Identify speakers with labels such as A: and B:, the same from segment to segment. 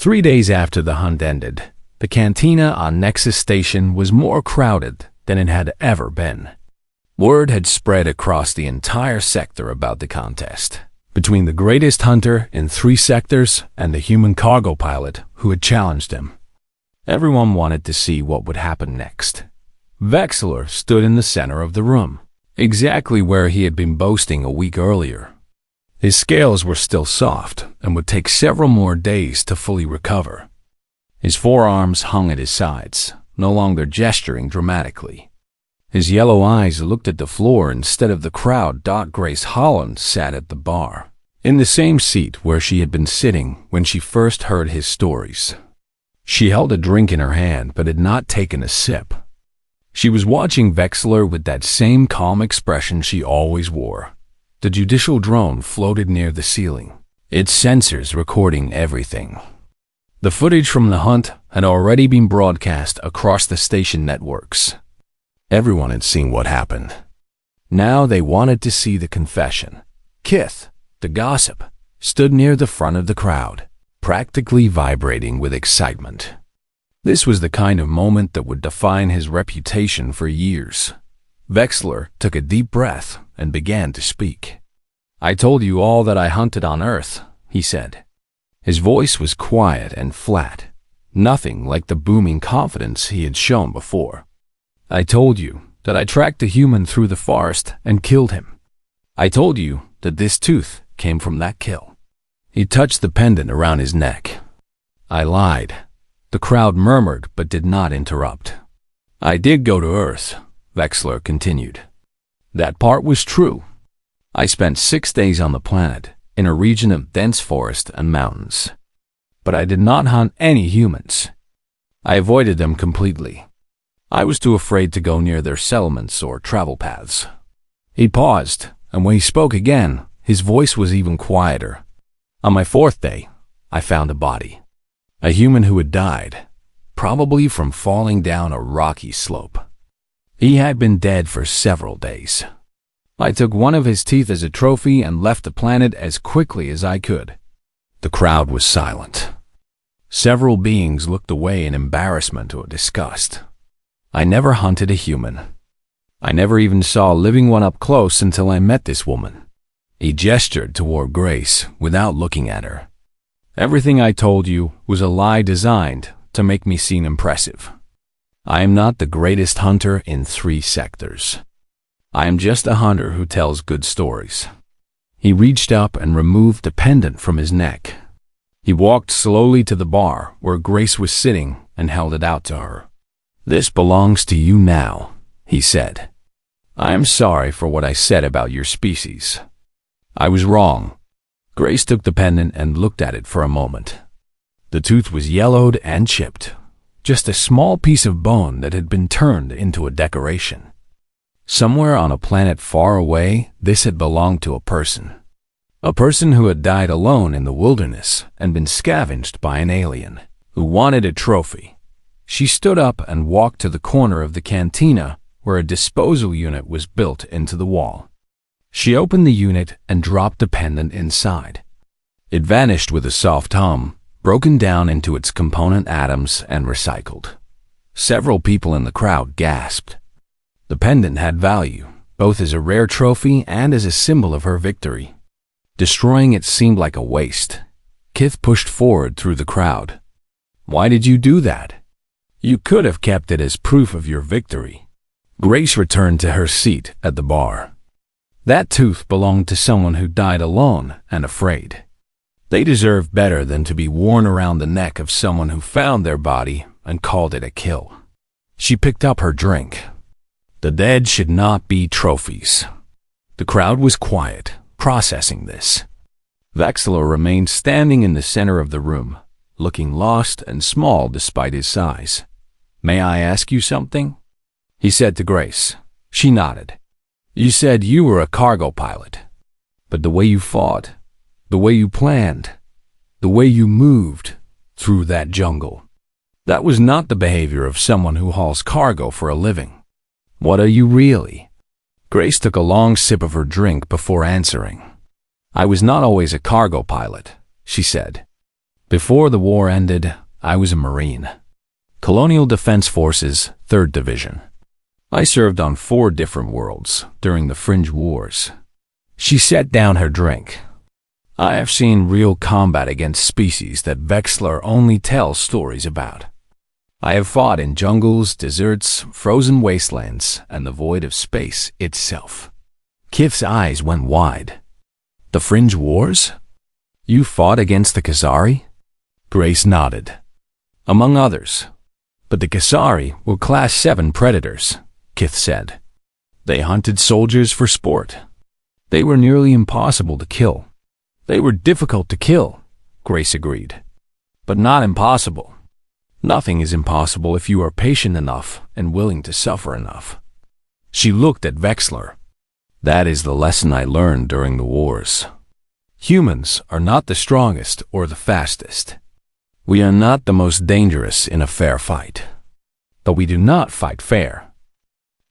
A: 3 days after the hunt ended, the cantina on Nexus Station was more crowded than it had ever been. Word had spread across the entire sector about the contest between the greatest hunter in 3 sectors and the human cargo pilot who had challenged him. Everyone wanted to see what would happen next. Vexler stood in the center of the room, exactly where he had been boasting a week earlier. His scales were still soft and would take several more days to fully recover. His forearms hung at his sides, no longer gesturing dramatically. His yellow eyes looked at the floor instead of the crowd. Grace Holland sat at the bar, in the same seat where she had been sitting when she first heard his stories. She held a drink in her hand but had not taken a sip. She was watching Vexler with that same calm expression she always wore. The judicial drone floated near the ceiling, its sensors recording everything. The footage from the hunt had already been broadcast across the station networks. Everyone had seen what happened. Now they wanted to see the confession. Kith, the gossip, stood near the front of the crowd, practically vibrating with excitement. This was the kind of moment that would define his reputation for years. Vexler took a deep breath and began to speak. "I told you all that I hunted on Earth," he said. His voice was quiet and flat, nothing like the booming confidence he had shown before. "I told you that I tracked a human through the forest and killed him. I told you that this tooth came from that kill." He touched the pendant around his neck. "I lied." The crowd murmured but did not interrupt. "I did go to Earth," Vexler continued. "That part was true. I spent 6 days on the planet, in a region of dense forest and mountains. But I did not hunt any humans. I avoided them completely. I was too afraid to go near their settlements or travel paths." He paused, and when he spoke again, his voice was even quieter. "On my 4th day, I found a body. A human who had died, probably from falling down a rocky slope. He had been dead for several days. I took one of his teeth as a trophy and left the planet as quickly as I could." The crowd was silent. Several beings looked away in embarrassment or disgust. "I never hunted a human. I never even saw a living one up close until I met this woman." He gestured toward Grace without looking at her. "Everything I told you was a lie designed to make me seem impressive. I am not the greatest hunter in 3 sectors. I am just a hunter who tells good stories." He reached up and removed the pendant from his neck. He walked slowly to the bar where Grace was sitting and held it out to her. "This belongs to you now," he said. "I am sorry for what I said about your species. I was wrong." Grace took the pendant and looked at it for a moment. The tooth was yellowed and chipped, just a small piece of bone that had been turned into a decoration. Somewhere on a planet far away, this had belonged to a person who had died alone in the wilderness and been scavenged by an alien who wanted a trophy. She stood up and walked to the corner of the cantina where a disposal unit was built into the wall. She opened the unit and dropped the pendant inside. It vanished with a soft hum, broken down into its component atoms and recycled. Several people in the crowd gasped. The pendant had value, both as a rare trophy and as a symbol of her victory. Destroying it seemed like a waste. Kith pushed forward through the crowd. "Why did you do that? You could have kept it as proof of your victory." Grace returned to her seat at the bar. "That tooth belonged to someone who died alone and afraid. They deserve better than to be worn around the neck of someone who found their body and called it a kill." She picked up her drink. "The dead should not be trophies." The crowd was quiet, processing this. Vexler remained standing in the center of the room, looking lost and small despite his size. "May I ask you something?" he said to Grace. She nodded. "You said you were a cargo pilot, but the way you fought, the way you planned, the way you moved through that jungle, that was not the behavior of someone who hauls cargo for a living. What are you really?" Grace took a long sip of her drink before answering. "I was not always a cargo pilot," she said. Before the war ended, I was a Marine. Colonial Defense Forces, 3rd Division. I served on 4 different worlds during the Fringe Wars. She set down her drink. I have seen real combat against species that Vexler only tells stories about. I have fought in jungles, deserts, frozen wastelands, and the void of space itself. Kith's eyes went wide. The Fringe Wars? You fought against the Khazari? Grace nodded. Among others. But the Khazari were Class 7 predators, Kith said. They hunted soldiers for sport. They were nearly impossible to kill. They were difficult to kill, Grace agreed. But not impossible. Nothing is impossible if you are patient enough and willing to suffer enough. She looked at Vexler. That is the lesson I learned during the wars. Humans are not the strongest or the fastest. We are not the most dangerous in a fair fight. But we do not fight fair.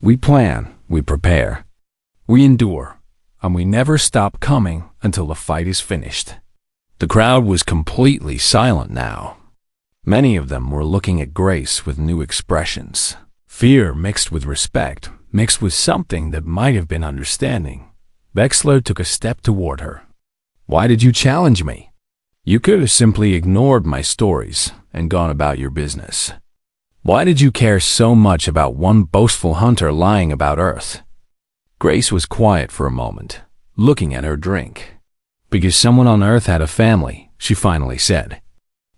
A: We plan, we prepare, we endure, and we never stop coming until the fight is finished. The crowd was completely silent now. Many of them were looking at Grace with new expressions. Fear mixed with respect, mixed with something that might have been understanding. Vexler took a step toward her. Why did you challenge me? You could have simply ignored my stories and gone about your business. Why did you care so much about one boastful hunter lying about Earth? Grace was quiet for a moment, looking at her drink. Because someone on Earth had a family, she finally said.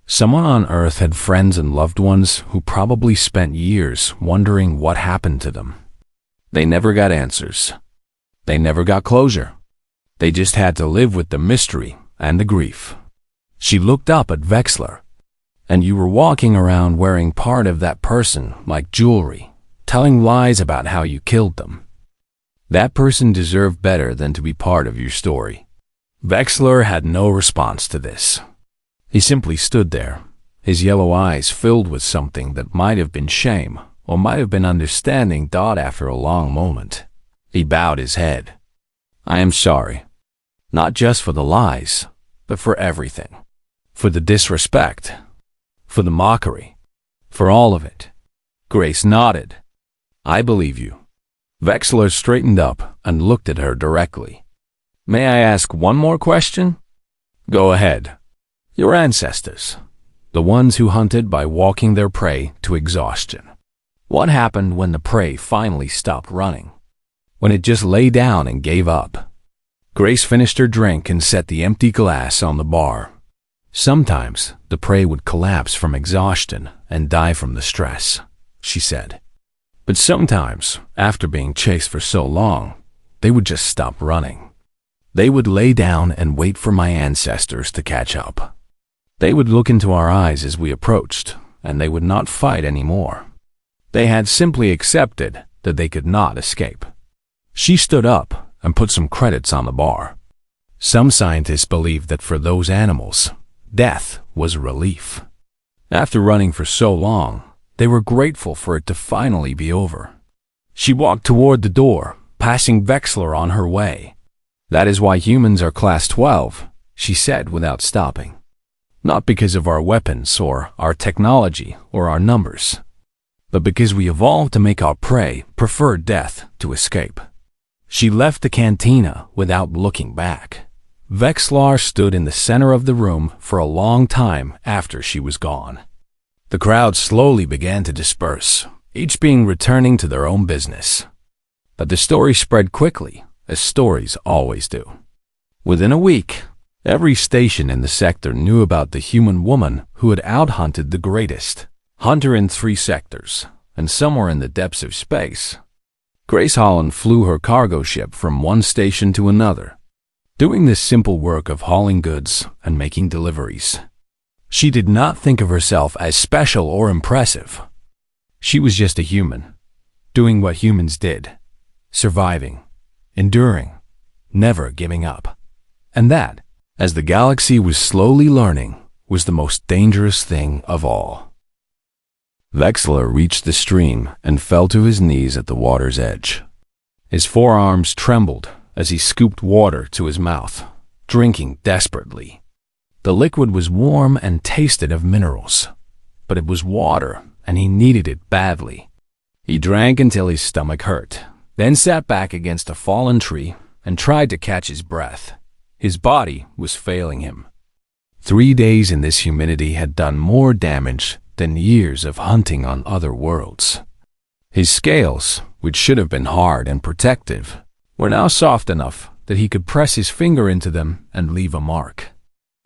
A: Someone on Earth had friends and loved ones who probably spent years wondering what happened to them. They never got answers. They never got closure. They just had to live with the mystery and the grief. She looked up at Vexler. And you were walking around wearing part of that person like jewelry, telling lies about how you killed them. That person deserved better than to be part of your story. Vexler had no response to this. He simply stood there, his yellow eyes filled with something that might have been shame or might have been understanding after a long moment. He bowed his head. I am sorry. Not just for the lies, but for everything. For the disrespect. For the mockery. For all of it. Grace nodded. I believe you. Vexler straightened up and looked at her directly. May I ask one more question? Go ahead. Your ancestors, the ones who hunted by walking their prey to exhaustion. What happened when the prey finally stopped running? When it just lay down and gave up? Grace finished her drink and set the empty glass on the bar. Sometimes the prey would collapse from exhaustion and die from the stress, she said. But sometimes, after being chased for so long, they would just stop running. They would lay down and wait for my ancestors to catch up. They would look into our eyes as we approached, and they would not fight anymore. They had simply accepted that they could not escape. She stood up and put some credits on the bar. Some scientists believe that for those animals, death was a relief. After running for so long, they were grateful for it to finally be over. She walked toward the door, passing Vexler on her way. That is why humans are Class 12, she said without stopping. Not because of our weapons or our technology or our numbers, but because we evolved to make our prey prefer death to escape. She left the cantina without looking back. Vexlar stood in the center of the room for a long time after she was gone. The crowd slowly began to disperse, each being returning to their own business. But the story spread quickly, as stories always do. Within a week, every station in the sector knew about the human woman who had out-hunted the greatest hunter in 3 sectors, and somewhere in the depths of space. Grace Holland flew her cargo ship from one station to another, doing this simple work of hauling goods and making deliveries. She did not think of herself as special or impressive. She was just a human, doing what humans did, surviving, enduring, never giving up. And that, as the galaxy was slowly learning, was the most dangerous thing of all. Vexler reached the stream and fell to his knees at the water's edge. His forearms trembled as he scooped water to his mouth, drinking desperately. The liquid was warm and tasted of minerals, but it was water, and he needed it badly. He drank until his stomach hurt, then sat back against a fallen tree and tried to catch his breath. His body was failing him. 3 days in this humidity had done more damage than years of hunting on other worlds. His scales, which should have been hard and protective, were now soft enough that he could press his finger into them and leave a mark.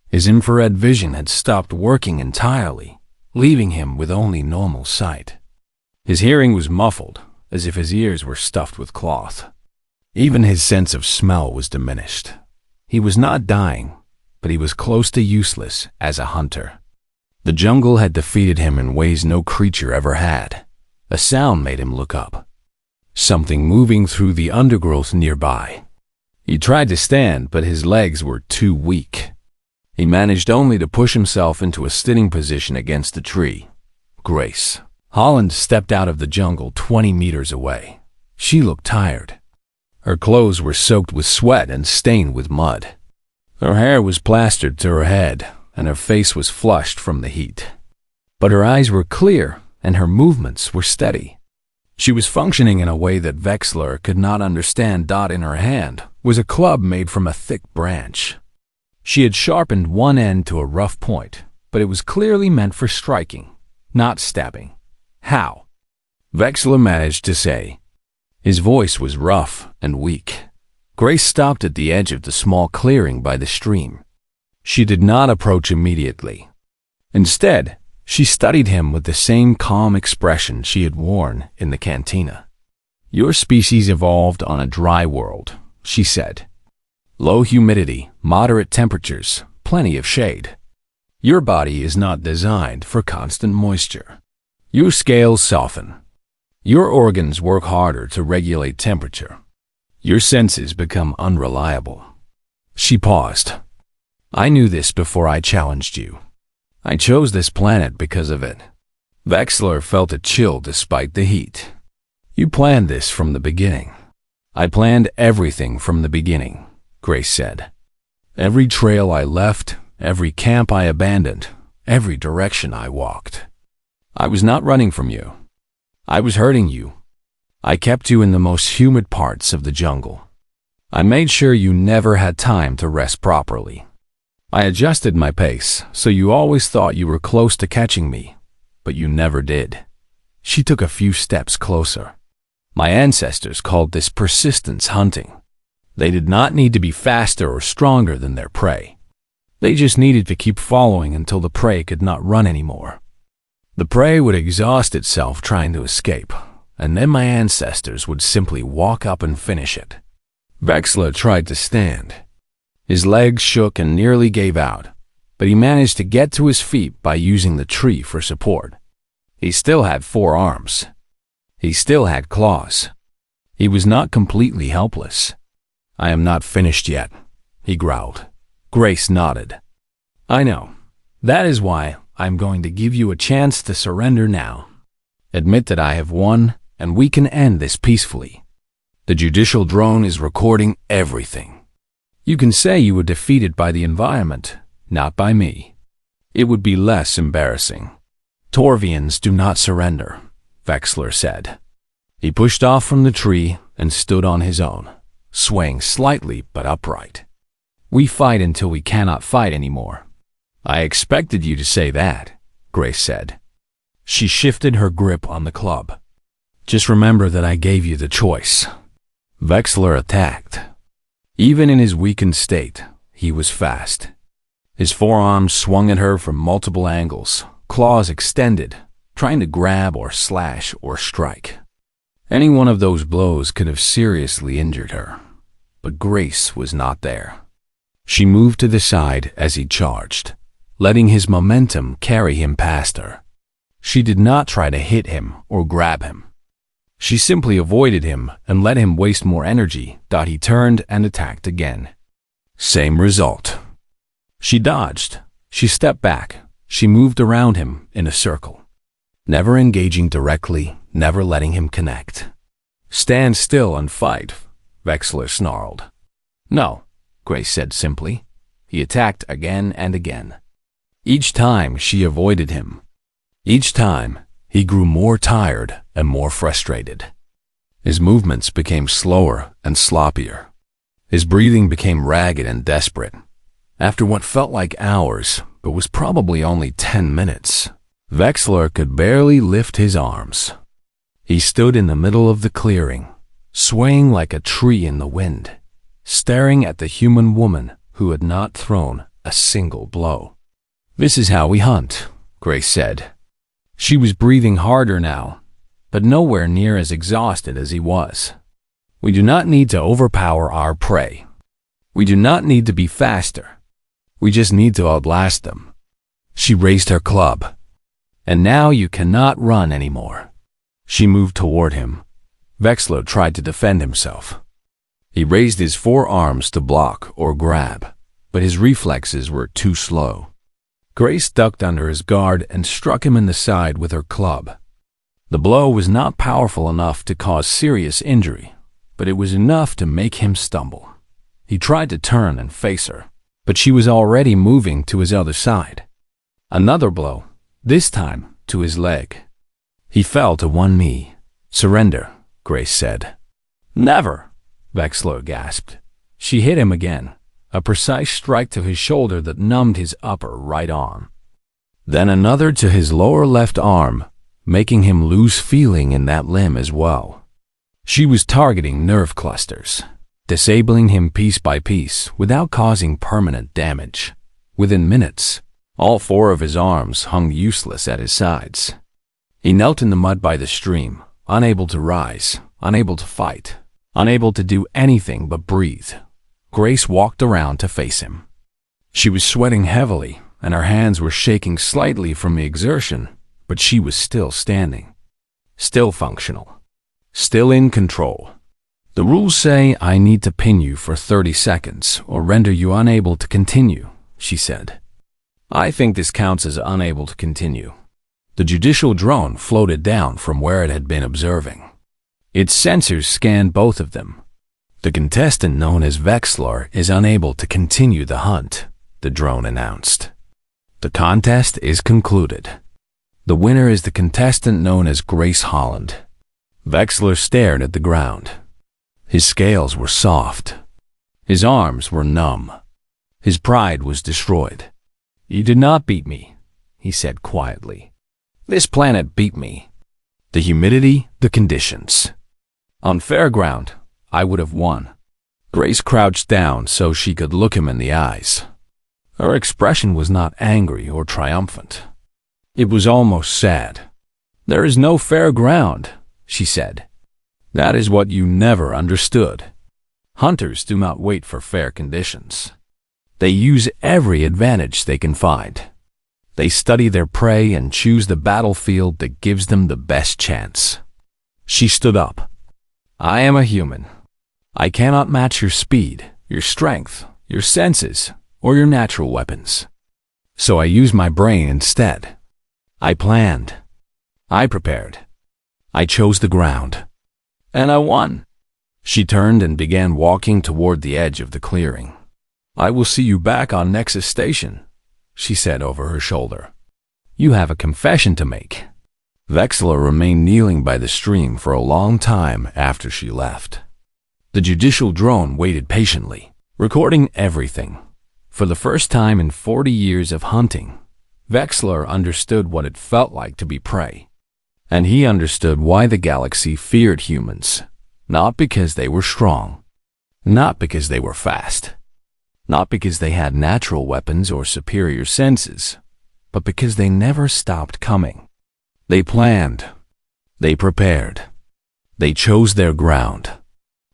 A: His infrared vision had stopped working entirely, leaving him with only normal sight. His hearing was muffled, as if his ears were stuffed with cloth. Even his sense of smell was diminished. He was not dying, but he was close to useless as a hunter. The jungle had defeated him in ways no creature ever had. A sound made him look up. Something moving through the undergrowth nearby. He tried to stand, but his legs were too weak. He managed only to push himself into a sitting position against the tree. Grace Holland stepped out of the jungle 20 meters away. She looked tired. Her clothes were soaked with sweat and stained with mud. Her hair was plastered to her head, and her face was flushed from the heat. But her eyes were clear, and her movements were steady. She was functioning in a way that Vexler could not understand. In her hand was a club made from a thick branch. She had sharpened one end to a rough point, but it was clearly meant for striking, not stabbing. How? Vexler managed to say. His voice was rough and weak. Grace stopped at the edge of the small clearing by the stream. She did not approach immediately. Instead, she studied him with the same calm expression she had worn in the cantina. "Your species evolved on a dry world," she said. "Low humidity, moderate temperatures, plenty of shade. Your body is not designed for constant moisture. Your scales soften. Your organs work harder to regulate temperature. Your senses become unreliable." She paused. "I knew this before I challenged you. I chose this planet because of it." Vexler felt a chill despite the heat. "You planned this from the beginning." "I planned everything from the beginning," Grace said. "Every trail I left, every camp I abandoned, every direction I walked. I was not running from you. I was hurting you. I kept you in the most humid parts of the jungle. I made sure you never had time to rest properly. I adjusted my pace so you always thought you were close to catching me, but you never did." She took a few steps closer. "My ancestors called this persistence hunting. They did not need to be faster or stronger than their prey. They just needed to keep following until the prey could not run anymore. The prey would exhaust itself trying to escape, and then my ancestors would simply walk up and finish it." Vexler tried to stand. His legs shook and nearly gave out, but he managed to get to his feet by using the tree for support. He still had 4 arms. He still had claws. He was not completely helpless. "I am not finished yet," he growled. Grace nodded. "I know. That is why I'm going to give you a chance to surrender now. Admit that I have won, and we can end this peacefully. The judicial drone is recording everything. You can say you were defeated by the environment, not by me. It would be less embarrassing." "Torvians do not surrender," Vexler said. He pushed off from the tree and stood on his own, swaying slightly but upright. "We fight until we cannot fight anymore." "I expected you to say that," Grace said. She shifted her grip on the club. "Just remember that I gave you the choice." Vexler attacked. Even in his weakened state, he was fast. His forearms swung at her from multiple angles, claws extended, trying to grab or slash or strike. Any one of those blows could have seriously injured her, but Grace was not there. She moved to the side as he charged, letting his momentum carry him past her. She did not try to hit him or grab him. She simply avoided him and let him waste more energy. He turned and attacked again. Same result. She dodged. She stepped back. She moved around him in a circle, never engaging directly, never letting him connect. "Stand still and fight," Vexler snarled. "No," Grace said simply. he attacked again and again. Each time she avoided him. Each time he grew more tired and more frustrated. His movements became slower and sloppier. His breathing became ragged and desperate. After what felt like hours, but was probably only 10 minutes, Vexler could barely lift his arms. He stood in the middle of the clearing, swaying like a tree in the wind, staring at the human woman who had not thrown a single blow. "This is how we hunt," Grace said. She was breathing harder now, but nowhere near as exhausted as he was. "We do not need to overpower our prey. We do not need to be faster. We just need to outlast them." She raised her club. "And now you cannot run anymore." She moved toward him. Vexler tried to defend himself. He raised his forearms to block or grab, but his reflexes were too slow. Grace ducked under his guard and struck him in the side with her club. The blow was not powerful enough to cause serious injury, but it was enough to make him stumble. He tried to turn and face her, but she was already moving to his other side. Another blow, this time to his leg. He fell to one knee. "Surrender," Grace said. "Never," Vexler gasped. She hit him again, a precise strike to his shoulder that numbed his upper right arm. Then another to his lower left arm, making him lose feeling in that limb as well. She was targeting nerve clusters, disabling him piece by piece without causing permanent damage. Within minutes, all 4 of his arms hung useless at his sides. He knelt in the mud by the stream, unable to rise, unable to fight, unable to do anything but breathe. Grace walked around to face him. She was sweating heavily, and her hands were shaking slightly from the exertion, but she was still standing, still functional, still in control. "The rules say I need to pin you for 30 seconds or render you unable to continue," she said. "I think this counts as unable to continue." The judicial drone floated down from where it had been observing. Its sensors scanned both of them. "The contestant known as Vexler is unable to continue the hunt," the drone announced. "The contest is concluded. The winner is the contestant known as Grace Holland." Vexler stared at the ground. His scales were soft. His arms were numb. His pride was destroyed. "You did not beat me," he said quietly. "This planet beat me. The humidity, the conditions. On fair ground, I would have won." Grace crouched down so she could look him in the eyes. Her expression was not angry or triumphant. It was almost sad. "There is no fair ground," she said. "That is what you never understood. Hunters do not wait for fair conditions. They use every advantage they can find. They study their prey and choose the battlefield that gives them the best chance." She stood up. "I am a human. I cannot match your speed, your strength, your senses, or your natural weapons. So I use my brain instead. I planned. I prepared. I chose the ground. And I won." She turned and began walking toward the edge of the clearing. "I will see you back on Nexus Station," she said over her shoulder. "You have a confession to make." Vexler remained kneeling by the stream for a long time after she left. The judicial drone waited patiently, recording everything. For the first time in 40 years of hunting, Vexler understood what it felt like to be prey. And he understood why the galaxy feared humans, not because they were strong, not because they were fast, not because they had natural weapons or superior senses, but because they never stopped coming. They planned, they prepared, they chose their ground,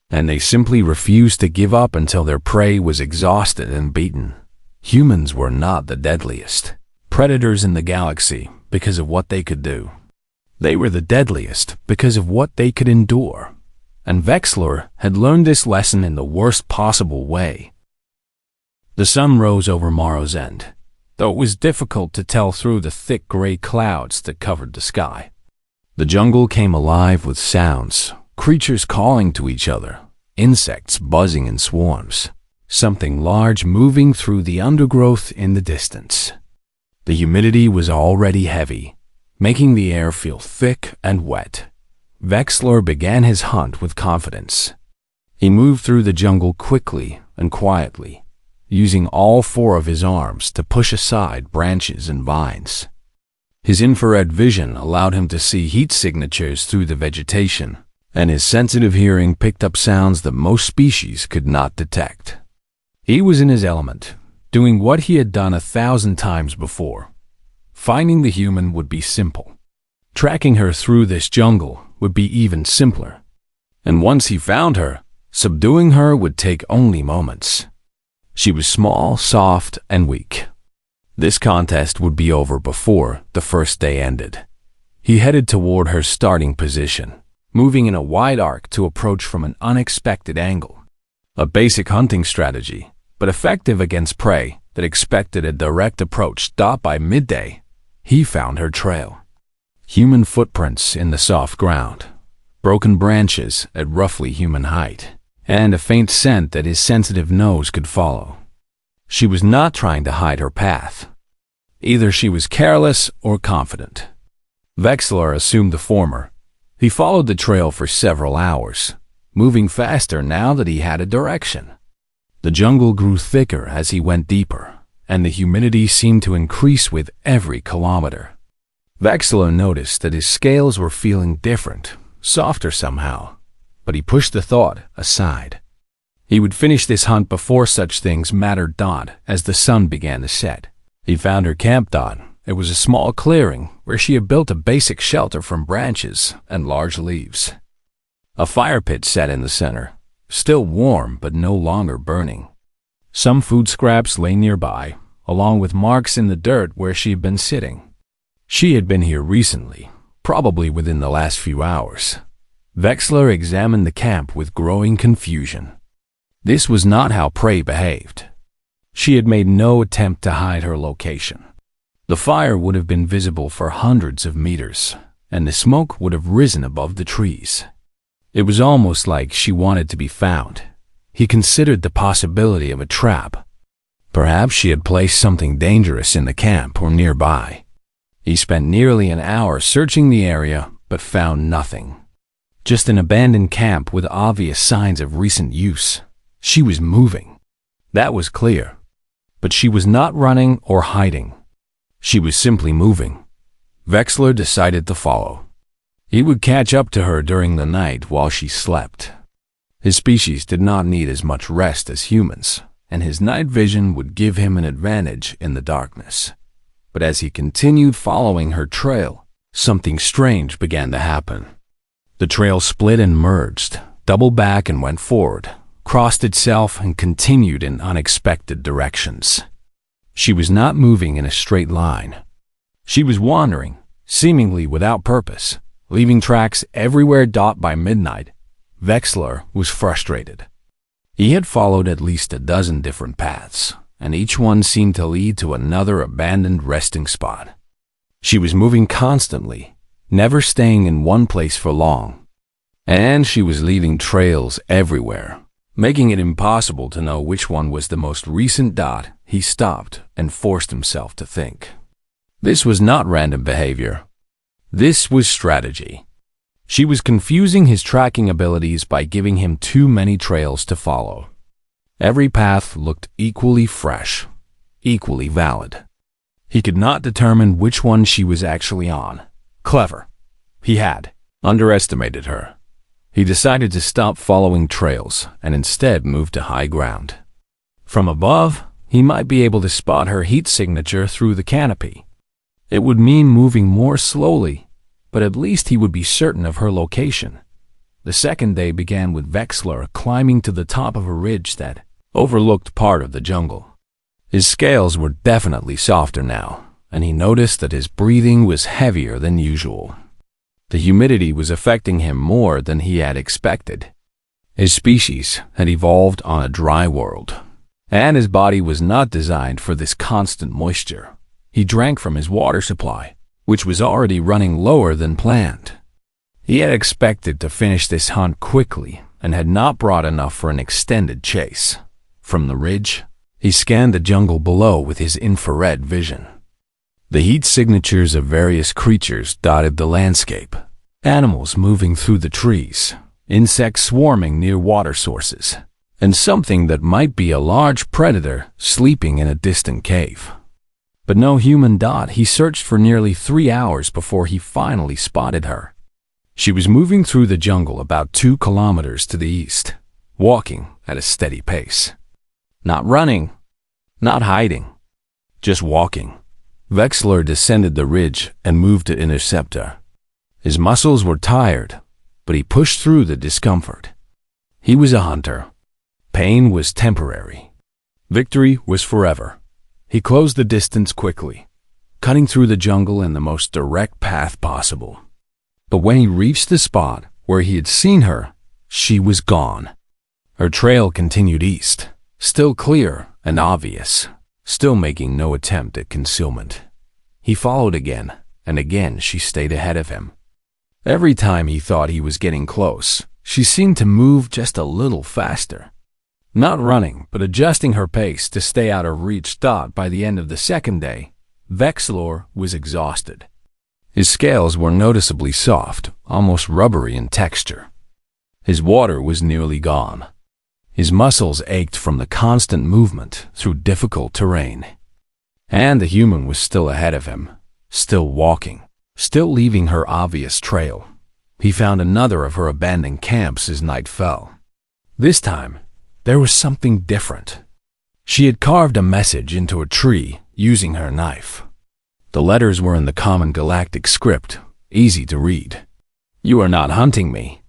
A: and they simply refused to give up until their prey was exhausted and beaten. Humans were not the deadliest predators in the galaxy because of what they could do. They were the deadliest because of what they could endure, and Vexler had learned this lesson in the worst possible way. The sun rose over Morrow's End, though it was difficult to tell through the thick gray clouds that covered the sky. The jungle came alive with sounds, creatures calling to each other, insects buzzing in swarms. something large moving through the undergrowth in the distance. The humidity was already heavy, making the air feel thick and wet. Vexler began his hunt with confidence. He moved through the jungle quickly and quietly, using all four of his arms to push aside branches and vines. His infrared vision allowed him to see heat signatures through the vegetation, and his sensitive hearing picked up sounds that most species could not detect. He was in his element, doing what he had done 1,000 times before. Finding the human would be simple. Tracking her through this jungle would be even simpler. And once he found her, subduing her would take only moments. She was small, soft, and weak. This contest would be over before the first day ended. He headed toward her starting position, moving in a wide arc to approach from an unexpected angle. A basic hunting strategy, but effective against prey that expected a direct approach. Stopped by midday, he found her trail. Human footprints in the soft ground, broken branches at roughly human height, and a faint scent that his sensitive nose could follow. She was not trying to hide her path. Either she was careless or confident. Vexler assumed the former. He followed the trail for several hours, moving faster now that he had a direction. The jungle grew thicker as he went deeper, and the humidity seemed to increase with every kilometer. Vexler noticed that his scales were feeling different, softer somehow, but he pushed the thought aside. He would finish this hunt before such things mattered. As the sun began to set, he found her camp. It was a small clearing where she had built a basic shelter from branches and large leaves. A fire pit sat in the center, still warm but no longer burning. Some food scraps lay nearby, along with marks in the dirt where she had been sitting. She had been here recently, probably within the last few hours. Vexler examined the camp with growing confusion. This was not how prey behaved. She had made no attempt to hide her location. The fire would have been visible for hundreds of meters, and the smoke would have risen above the trees. It was almost like she wanted to be found. He considered the possibility of a trap. Perhaps she had placed something dangerous in the camp or nearby. He spent nearly an hour searching the area, but found nothing. Just an abandoned camp with obvious signs of recent use. She was moving. That was clear. But she was not running or hiding. She was simply moving. Vexler decided to follow. He would catch up to her during the night while she slept. His species did not need as much rest as humans, and his night vision would give him an advantage in the darkness. But as he continued following her trail, something strange began to happen. The trail split and merged, doubled back and went forward, crossed itself and continued in unexpected directions. She was not moving in a straight line. She was wandering, seemingly without purpose, leaving tracks everywhere. By midnight, Vexler was frustrated. He had followed at least a dozen different paths, and each one seemed to lead to another abandoned resting spot. She was moving constantly, never staying in one place for long, and she was leaving trails everywhere, making it impossible to know which one was the most recent. He stopped and forced himself to think. This was not random behavior. This was strategy. She was confusing his tracking abilities by giving him too many trails to follow. Every path looked equally fresh, equally valid. He could not determine which one she was actually on. Clever. He had underestimated her. He decided to stop following trails and instead move to high ground. From above, he might be able to spot her heat signature through the canopy. It would mean moving more slowly, but at least he would be certain of her location. The second day began with Vexler climbing to the top of a ridge that overlooked part of the jungle. His scales were definitely softer now, and he noticed that his breathing was heavier than usual. The humidity was affecting him more than he had expected. His species had evolved on a dry world, and his body was not designed for this constant moisture. He drank from his water supply, which was already running lower than planned. He had expected to finish this hunt quickly and had not brought enough for an extended chase. From the ridge, he scanned the jungle below with his infrared vision. The heat signatures of various creatures dotted the landscape. Animals moving through the trees, insects swarming near water sources, and something that might be a large predator sleeping in a distant cave. But no human dot. He searched for nearly 3 hours before he finally spotted her. She was moving through the jungle about 2 kilometers to the east, walking at a steady pace. Not running, not hiding, just walking. Vexler descended the ridge and moved to intercept her. His muscles were tired, but he pushed through the discomfort. He was a hunter. Pain was temporary. Victory was forever. He closed the distance quickly, cutting through the jungle in the most direct path possible. But when he reached the spot where he had seen her, she was gone. Her trail continued east, still clear and obvious, still making no attempt at concealment. He followed again, and again she stayed ahead of him. Every time he thought he was getting close, she seemed to move just a little faster. Not running, but adjusting her pace to stay out of reach. By the end of the second day, Vexler was exhausted. His scales were noticeably soft, almost rubbery in texture. His water was nearly gone. His muscles ached from the constant movement through difficult terrain. And the human was still ahead of him, still walking, still leaving her obvious trail. He found another of her abandoned camps as night fell. This time, there was something different. She had carved a message into a tree using her knife. The letters were in the common galactic script, easy to read. "You are not hunting me."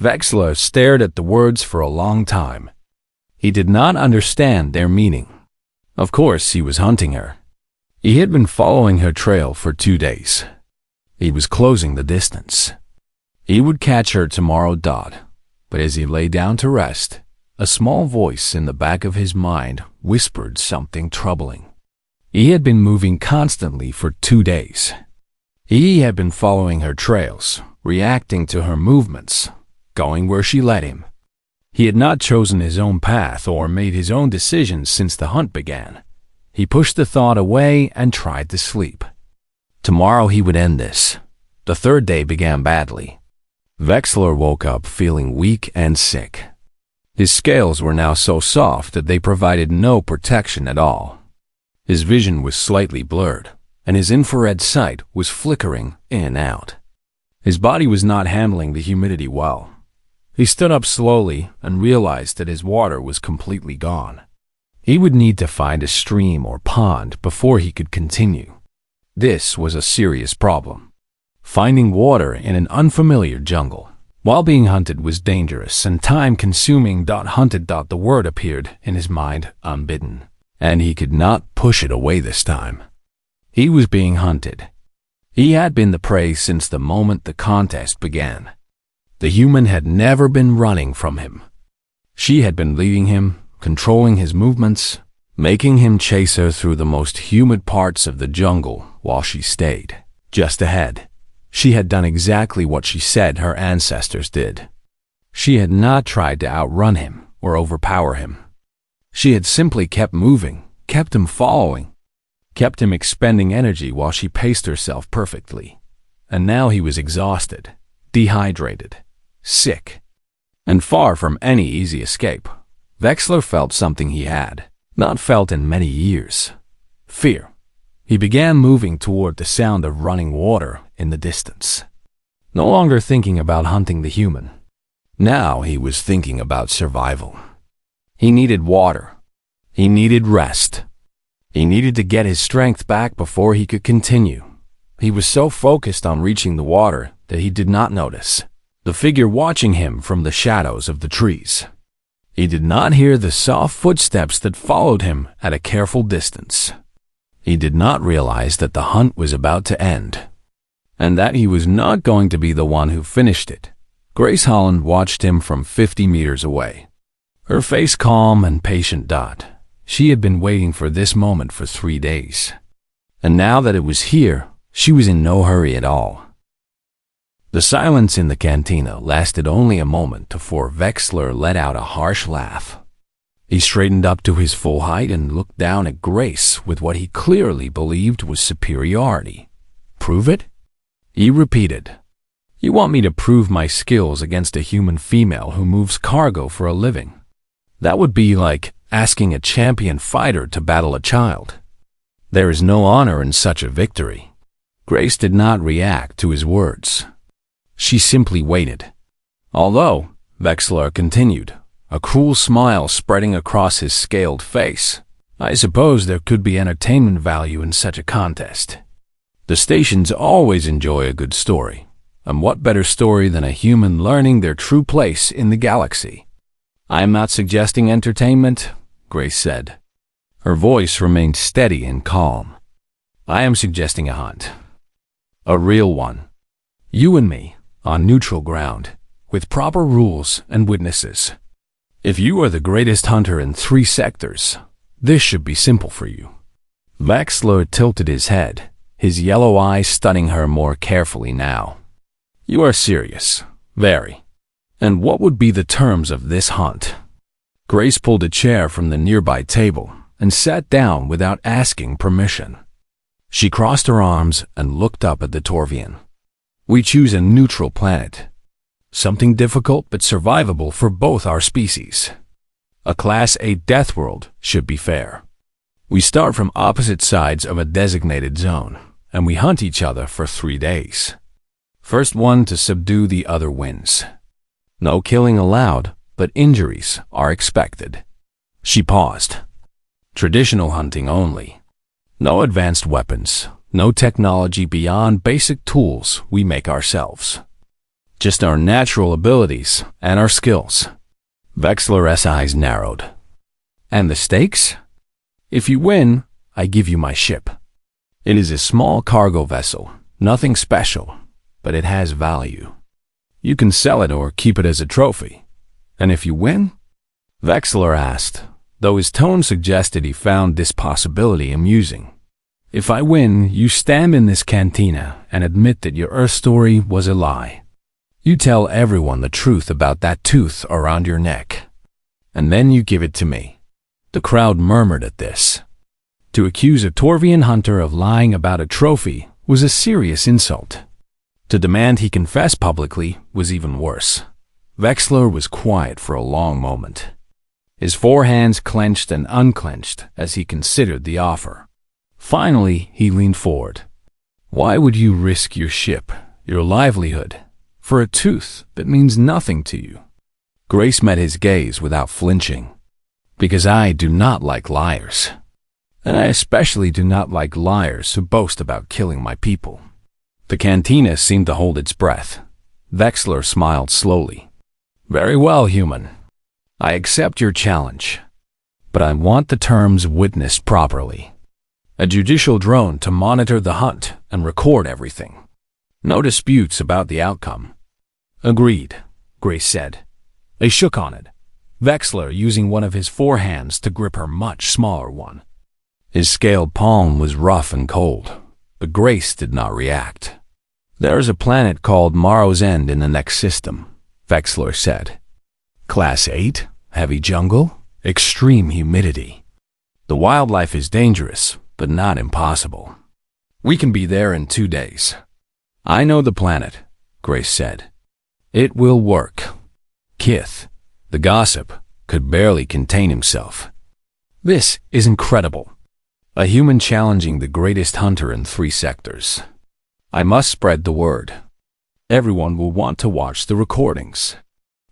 A: Vexler stared at the words for a long time. He did not understand their meaning. Of course, he was hunting her. He had been following her trail for 2 days. He was closing the distance. He would catch her tomorrow. But as he lay down to rest, a small voice in the back of his mind whispered something troubling. He had been moving constantly for 2 days. He had been following her trails, reacting to her movements, going where she led him. He had not chosen his own path or made his own decisions since the hunt began. He pushed the thought away and tried to sleep. Tomorrow he would end this. The third day began badly. Vexler woke up feeling weak and sick. His scales were now so soft that they provided no protection at all. His vision was slightly blurred, and his infrared sight was flickering in and out. His body was not handling the humidity well. He stood up slowly and realized that his water was completely gone. He would need to find a stream or pond before he could continue. This was a serious problem. Finding water in an unfamiliar jungle while being hunted was dangerous and time-consuming. Hunted. The word appeared in his mind unbidden, and he could not push it away this time. He was being hunted. He had been the prey since the moment the contest began. The human had never been running from him. She had been leading him, controlling his movements, making him chase her through the most humid parts of the jungle while she stayed just ahead. She had done exactly what she said her ancestors did. She had not tried to outrun him or overpower him. She had simply kept moving, kept him following, kept him expending energy while she paced herself perfectly. And now he was exhausted, dehydrated, sick, and far from any easy escape. Vexler felt something he had not felt in many years: fear. He began moving toward the sound of running water in the distance. No longer thinking about hunting the human. Now he was thinking about survival. He needed water. He needed rest. He needed to get his strength back before he could continue. He was so focused on reaching the water that he did not notice the figure watching him from the shadows of the trees. He did not hear the soft footsteps that followed him at a careful distance. He did not realize that the hunt was about to end, and that he was not going to be the one who finished it. Grace Holland watched him from 50 meters away, her face calm and patient. She had been waiting for this moment for 3 days, and now that it was here, she was in no hurry at all. The silence in the cantina lasted only a moment before Vexler let out a harsh laugh. He straightened up to his full height and looked down at Grace with what he clearly believed was superiority. "Prove it?" He repeated. "You want me to prove my skills against a human female who moves cargo for a living? That would be like asking a champion fighter to battle a child. There is no honor in such a victory." Grace did not react to his words. She simply waited. "Although," Vexler continued, a cruel smile spreading across his scaled face, "I suppose there could be entertainment value in such a contest. The stations always enjoy a good story, and what better story than a human learning their true place in the galaxy?" "I am not suggesting entertainment," Grace said. Her voice remained steady and calm. "I am suggesting a hunt. A real one. You and me, on neutral ground, with proper rules and witnesses. If you are the greatest hunter in 3 sectors, this should be simple for you." Vexler tilted his head, his yellow eyes studying her more carefully now. "You are serious. Very. And what would be the terms of this hunt?" Grace pulled a chair from the nearby table and sat down without asking permission. She crossed her arms and looked up at the Torvian. "We choose a neutral planet. Something difficult but survivable for both our species. A Class A death world should be fair. We start from opposite sides of a designated zone, and we hunt each other for 3 days. First one to subdue the other wins. No killing allowed, but injuries are expected." She paused. "Traditional hunting only. No advanced weapons, no technology beyond basic tools we make ourselves. Just our natural abilities and our skills." Vexler's eyes narrowed. "And the stakes? If you win, I give you my ship. It is a small cargo vessel, nothing special, but it has value. You can sell it or keep it as a trophy. And if you win?" Vexler asked, though his tone suggested he found this possibility amusing. "If I win, you stand in this cantina and admit that your Earth story was a lie. You tell everyone the truth about that tooth around your neck. And then you give it to me." The crowd murmured at this. To accuse a Torvian hunter of lying about a trophy was a serious insult. To demand he confess publicly was even worse. Vexler was quiet for a long moment. His 4 hands clenched and unclenched as he considered the offer. Finally, he leaned forward. "Why would you risk your ship, your livelihood, for a tooth that means nothing to you?" Grace met his gaze without flinching. "Because I do not like liars. And I especially do not like liars who boast about killing my people." The cantina seemed to hold its breath. Vexler smiled slowly. "Very well, human. I accept your challenge. But I want the terms witnessed properly. A judicial drone to monitor the hunt and record everything. No disputes about the outcome." "Agreed," Grace said. They shook on it, Vexler using one of his 4 hands to grip her much smaller one. His scaled palm was rough and cold, but Grace did not react. "There is a planet called Morrow's End in the next system," Vexler said. "Class 8, heavy jungle, extreme humidity. The wildlife is dangerous, but not impossible. We can be there in 2 days." "I know the planet," Grace said. "It will work." Kith, the gossip, could barely contain himself. "This is incredible. A human challenging the greatest hunter in 3 sectors. I must spread the word. Everyone will want to watch the recordings."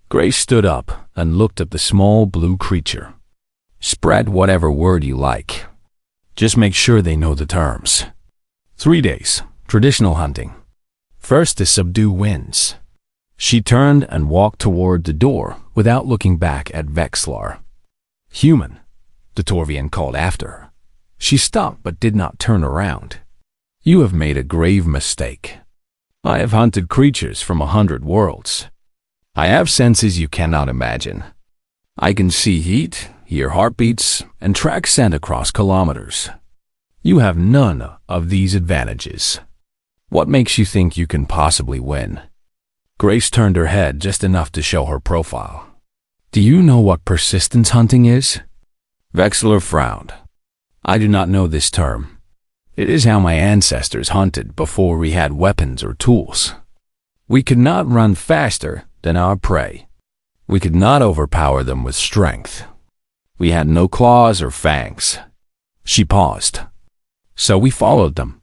A: Grace stood up and looked at the small blue creature. "Spread whatever word you like. Just make sure they know the terms. 3 days, traditional hunting. First to subdue wins." She turned and walked toward the door without looking back at Vexler. "Human," the Torvian called after her. She stopped but did not turn around. "You have made a grave mistake. I have hunted creatures from 100 worlds. I have senses you cannot imagine. I can see heat, hear heartbeats, and track scent across kilometers. You have none of these advantages. What makes you think you can possibly win?" Grace turned her head just enough to show her profile. "Do you know what persistence hunting is?" Vexler frowned. I do not know this term. It is how my ancestors hunted before we had weapons or tools. We could not run faster than our prey. We could not overpower them with strength. We had no claws or fangs. She paused. So we followed them.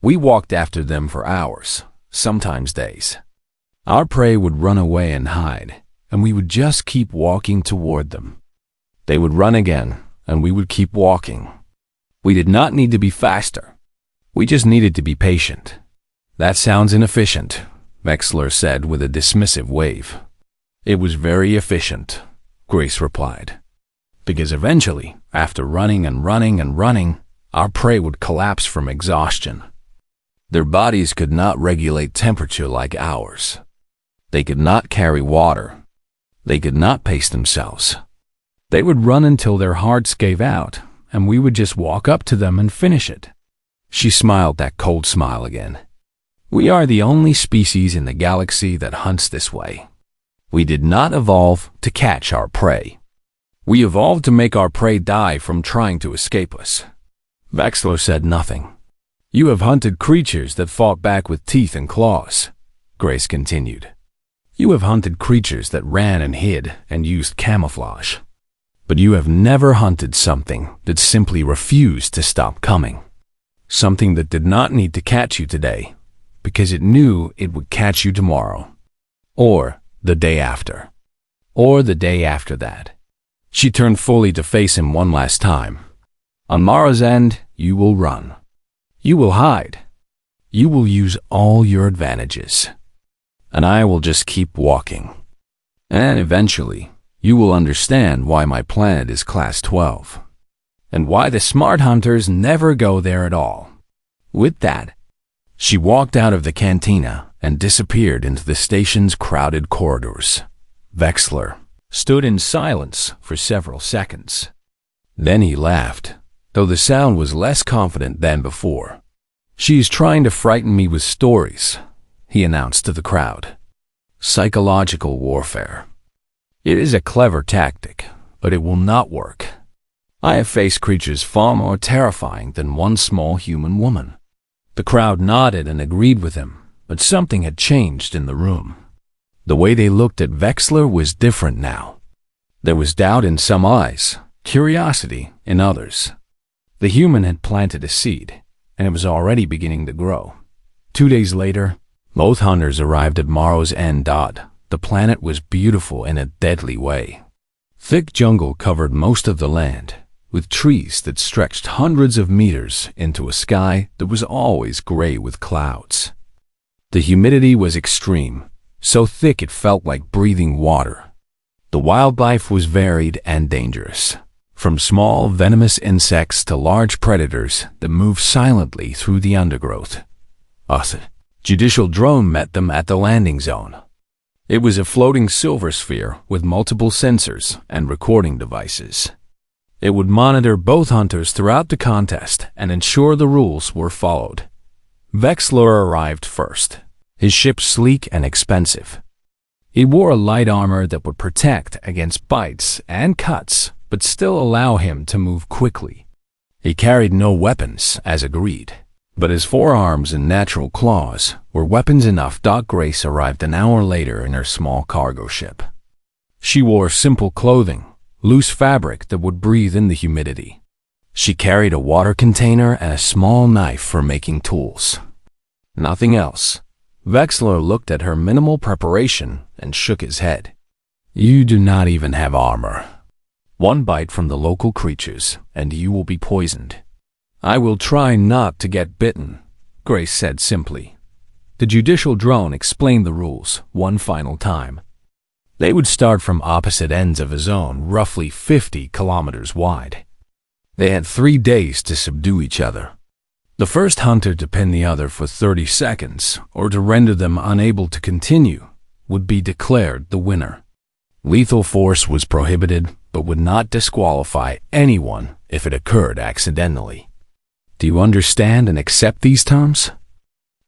A: We walked after them for hours, sometimes days. Our prey would run away and hide, and we would just keep walking toward them. They would run again, and we would keep walking. We did not need to be faster. We just needed to be patient. That sounds inefficient, Vexler said with a dismissive wave. It was very efficient, Grace replied. Because eventually, after running and running and running, our prey would collapse from exhaustion. Their bodies could not regulate temperature like ours. They could not carry water. They could not pace themselves. They would run until their hearts gave out, and we would just walk up to them and finish it. She smiled that cold smile again. We are the only species in the galaxy that hunts this way. We did not evolve to catch our prey. We evolved to make our prey die from trying to escape us. Vexler said nothing. You have hunted creatures that fought back with teeth and claws, Grace continued. You have hunted creatures that ran and hid and used camouflage. But you have never hunted something that simply refused to stop coming. Something that did not need to catch you today, because it knew it would catch you tomorrow. Or the day after. Or the day after that. She turned fully to face him one last time. On Mara's end, you will run. You will hide. You will use all your advantages. And I will just keep walking. And eventually, you will understand why my planet is Class 12. And why the smart hunters never go there at all. With that, she walked out of the cantina and disappeared into the station's crowded corridors. Vexler stood in silence for several seconds. Then he laughed, though the sound was less confident than before. She's trying to frighten me with stories, he announced to the crowd. Psychological warfare. It is a clever tactic, but it will not work. I have faced creatures far more terrifying than one small human woman. The crowd nodded and agreed with him, but something had changed in the room. The way they looked at Vexler was different now. There was doubt in some eyes, curiosity in others. The human had planted a seed, and it was already beginning to grow. 2 days later, both hunters arrived at Morrow's End. The planet was beautiful in a deadly way. Thick jungle covered most of the land, with trees that stretched hundreds of meters into a sky that was always gray with clouds. The humidity was extreme, so thick it felt like breathing water. The wildlife was varied and dangerous, from small venomous insects to large predators that moved silently through the undergrowth. A judicial drone met them at the landing zone. It was a floating silver sphere with multiple sensors and recording devices. It would monitor both hunters throughout the contest and ensure the rules were followed. Vexler arrived first, his ship sleek and expensive. He wore a light armor that would protect against bites and cuts, but still allow him to move quickly. He carried no weapons, as agreed, but his forearms and natural claws were weapons enough. Grace arrived an hour later in her small cargo ship. She wore simple clothing, loose fabric that would breathe in the humidity. She carried a water container and a small knife for making tools. Nothing else. Vexler looked at her minimal preparation and shook his head. You do not even have armor. One bite from the local creatures, and you will be poisoned. I will try not to get bitten, Grace said simply. The judicial drone explained the rules one final time. They would start from opposite ends of a zone roughly 50 kilometers wide. They had 3 days to subdue each other. The first hunter to pin the other for 30 seconds, or to render them unable to continue, would be declared the winner. Lethal force was prohibited, but would not disqualify anyone if it occurred accidentally. Do you understand and accept these terms?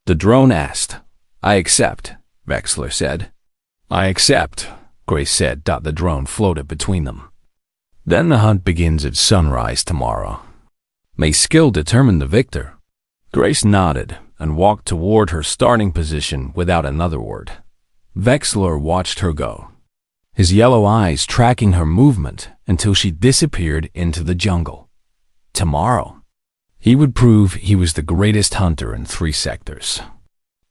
A: The drone asked. I accept, Vexler said. I accept, Grace said. The drone floated between them. Then the hunt begins at sunrise tomorrow. May skill determine the victor." Grace nodded and walked toward her starting position without another word. Vexler watched her go, his yellow eyes tracking her movement until she disappeared into the jungle. Tomorrow, he would prove he was the greatest hunter in 3 sectors.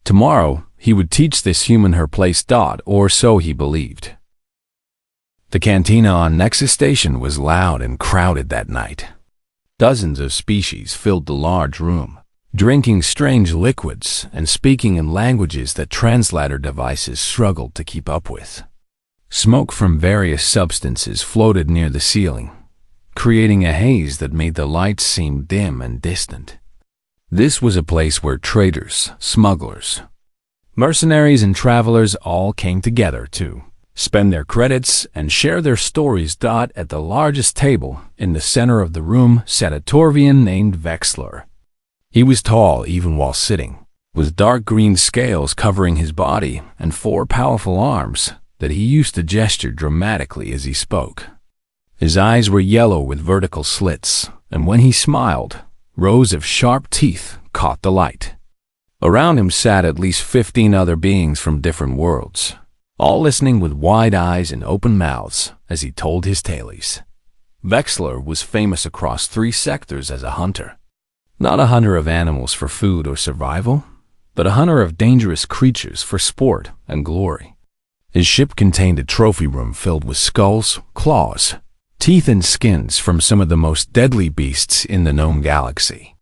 A: Tomorrow, he would teach this human her place, or so he believed. The cantina on Nexus Station was loud and crowded that night. Dozens of species filled the large room, drinking strange liquids and speaking in languages that translator devices struggled to keep up with. Smoke from various substances floated near the ceiling, creating a haze that made the lights seem dim and distant. This was a place where traders, smugglers, mercenaries, and travelers all came together to spend their credits and share their stories. At the largest table in the center of the room sat a Torvian named Vexler. He was tall even while sitting, with dark green scales covering his body and 4 powerful arms that he used to gesture dramatically as he spoke. His eyes were yellow with vertical slits, and when he smiled, rows of sharp teeth caught the light. Around him sat at least 15 other beings from different worlds, all listening with wide eyes and open mouths as he told his tales. Vexler was famous across 3 sectors as a hunter. Not a hunter of animals for food or survival, but a hunter of dangerous creatures for sport and glory. His ship contained a trophy room filled with skulls, claws, teeth, and skins from some of the most deadly beasts in the known galaxy.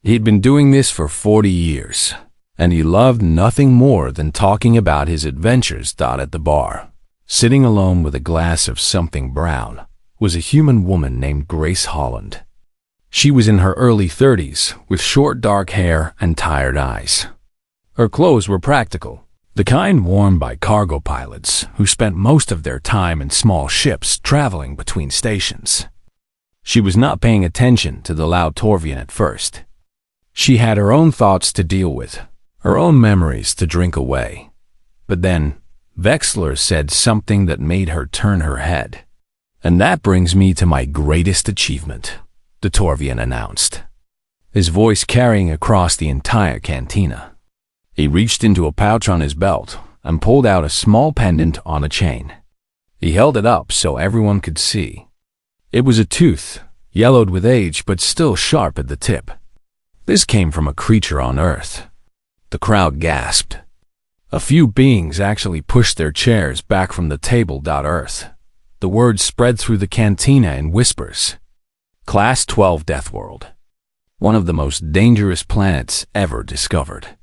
A: He'd been doing this for 40 years, and he loved nothing more than talking about his adventures. At the bar, sitting alone with a glass of something brown, was a human woman named Grace Holland. She was in her early 30s, with short dark hair and tired eyes. Her clothes were practical, the kind worn by cargo pilots who spent most of their time in small ships traveling between stations. She was not paying attention to the loud Torvian at first. She had her own thoughts to deal with, her own memories to drink away. But then, Vexler said something that made her turn her head. "And that brings me to my greatest achievement," the Torvian announced, his voice carrying across the entire cantina. He reached into a pouch on his belt and pulled out a small pendant on a chain. He held it up so everyone could see. It was a tooth, yellowed with age but still sharp at the tip. This came from a creature on Earth. The crowd gasped. A few beings actually pushed their chairs back from the table. Earth. The words spread through the cantina in whispers. Class 12 Deathworld. One of the most dangerous planets ever discovered.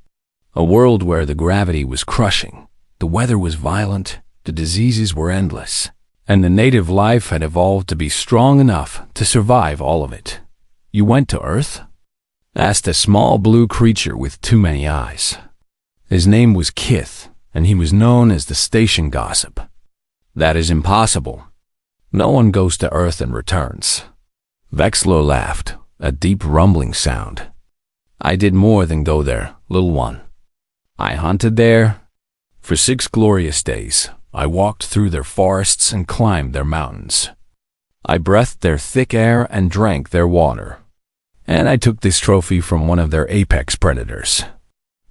A: A world where the gravity was crushing, the weather was violent, the diseases were endless, and the native life had evolved to be strong enough to survive all of it. "You went to Earth?" asked a small blue creature with too many eyes. His name was Kith, and he was known as the station gossip. "That is impossible. No one goes to Earth and returns." Vexler laughed, a deep rumbling sound. "I did more than go there, little one. I hunted there. For 6 glorious days, I walked through their forests and climbed their mountains. I breathed their thick air and drank their water. And I took this trophy from one of their apex predators."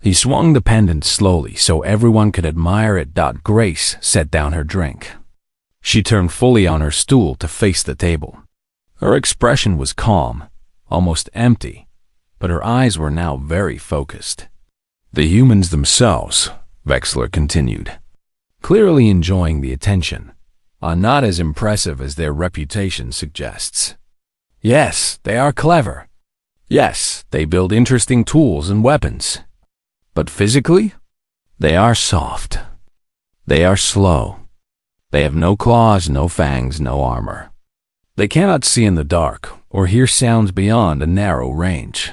A: He swung the pendant slowly so everyone could admire it. Grace set down her drink. She turned fully on her stool to face the table. Her expression was calm, almost empty, but her eyes were now very focused. "The humans themselves," Vexler continued, clearly enjoying the attention, "are not as impressive as their reputation suggests. Yes, they are clever. Yes, they build interesting tools and weapons. But physically, they are soft. They are slow. They have no claws, no fangs, no armor. They cannot see in the dark or hear sounds beyond a narrow range.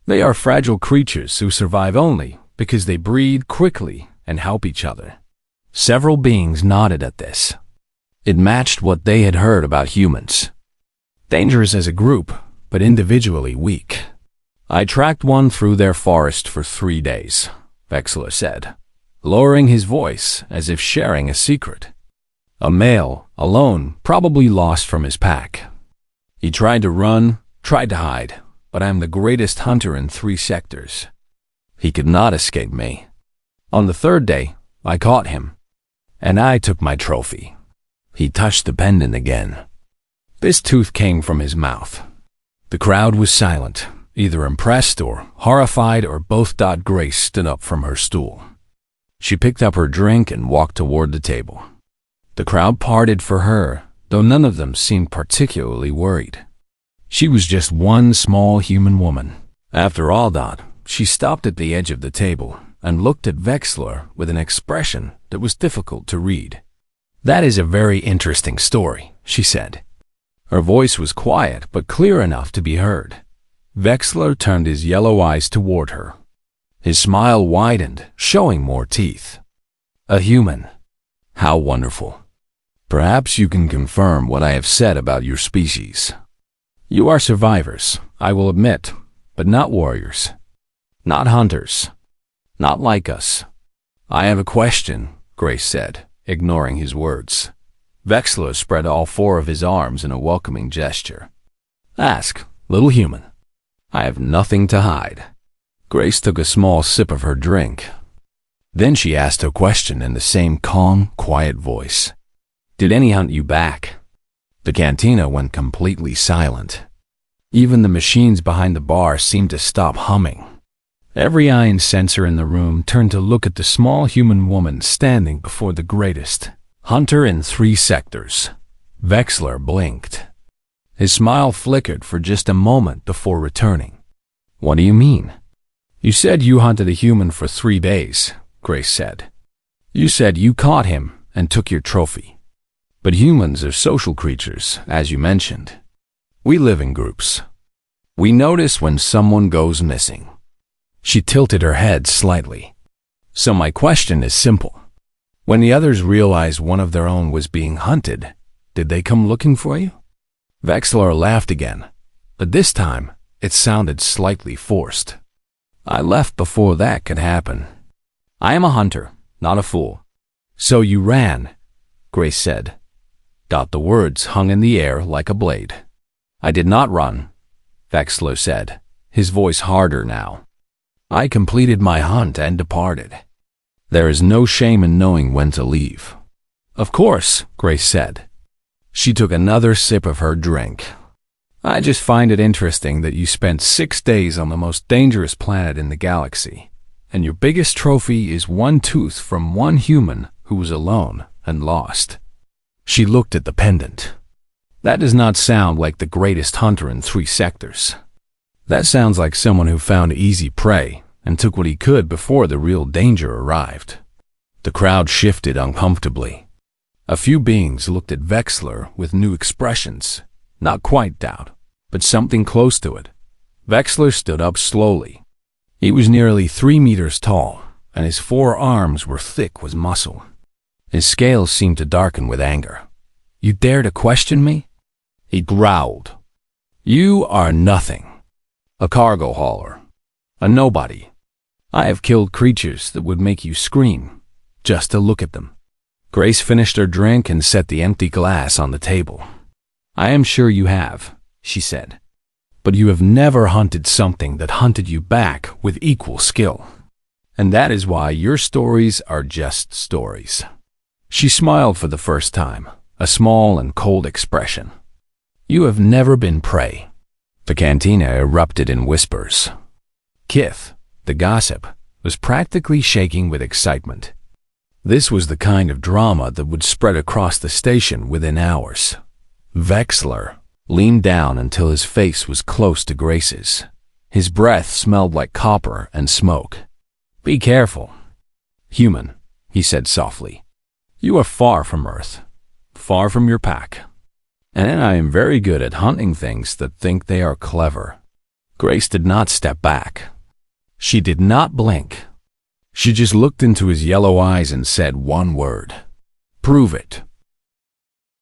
A: They are fragile creatures who survive only because they breed quickly and help each other." Several beings nodded at this. It matched what they had heard about humans. Dangerous as a group, but individually weak. "I tracked one through their forest for 3 days, Vexler said, lowering his voice as if sharing a secret. A male, alone, probably lost from his pack. He tried to run, tried to hide, but I am the greatest hunter in 3 sectors. He could not escape me. On the 3rd day, I caught him, and I took my trophy. He touched the pendant again. This tooth came from his mouth. The crowd was silent, either impressed or horrified or both. Grace stood up from her stool. She picked up her drink and walked toward the table. The crowd parted for her, though none of them seemed particularly worried. She was just one small human woman. After all, she stopped at the edge of the table and looked at Vexler with an expression that was difficult to read. "That is a very interesting story," she said. Her voice was quiet but clear enough to be heard. Vexler turned his yellow eyes toward her. His smile widened, showing more teeth. "A human. How wonderful. Perhaps you can confirm what I have said about your species. You are survivors, I will admit, but not warriors. Not hunters. Not like us." "I have a question," Grace said, ignoring his words. Vexler spread all 4 of his arms in a welcoming gesture. "Ask, little human. I have nothing to hide." Grace took a small sip of her drink. Then she asked a question in the same calm, quiet voice. "Did any hunt you back?" The cantina went completely silent. Even the machines behind the bar seemed to stop humming. Every eye and sensor in the room turned to look at the small human woman standing before the greatest hunter in 3 sectors. Vexler blinked. His smile flickered for just a moment before returning. "What do you mean?" "You said you hunted a human for 3 days, Grace said. "You said you caught him and took your trophy. But humans are social creatures, as you mentioned. We live in groups. We notice when someone goes missing." She tilted her head slightly. "So my question is simple. When the others realized one of their own was being hunted, did they come looking for you?" Vexler laughed again, but this time it sounded slightly forced. "I left before that could happen. I am a hunter, not a fool." "So you ran," Grace said. The words hung in the air like a blade. "I did not run," Vexler said, his voice harder now. "I completed my hunt and departed. There is no shame in knowing when to leave." "Of course," Grace said. She took another sip of her drink. "I just find it interesting that you spent 6 days on the most dangerous planet in the galaxy, and your biggest trophy is 1 tooth from 1 human who was alone and lost." She looked at the pendant. "That does not sound like the greatest hunter in 3 sectors. That sounds like someone who found easy prey and took what he could before the real danger arrived." The crowd shifted uncomfortably. A few beings looked at Vexler with new expressions, not quite doubt, but something close to it. Vexler stood up slowly. He was nearly 3 meters tall, and his 4 arms were thick with muscle. His scales seemed to darken with anger. "You dare to question me?" He growled. "You are nothing. A cargo hauler. A nobody. I have killed creatures that would make you scream, just to look at them." Grace finished her drink and set the empty glass on the table. "I am sure you have," she said. "But you have never hunted something that hunted you back with equal skill. And that is why your stories are just stories." She smiled for the first time, a small and cold expression. "You have never been prey." The cantina erupted in whispers. Kith, the gossip, was practically shaking with excitement. This was the kind of drama that would spread across the station within hours. Vexler leaned down until his face was close to Grace's. His breath smelled like copper and smoke. "Be careful, human," he said softly. "You are far from Earth, far from your pack. And I am very good at hunting things that think they are clever." Grace did not step back. She did not blink. She just looked into his yellow eyes and said one word. "Prove it."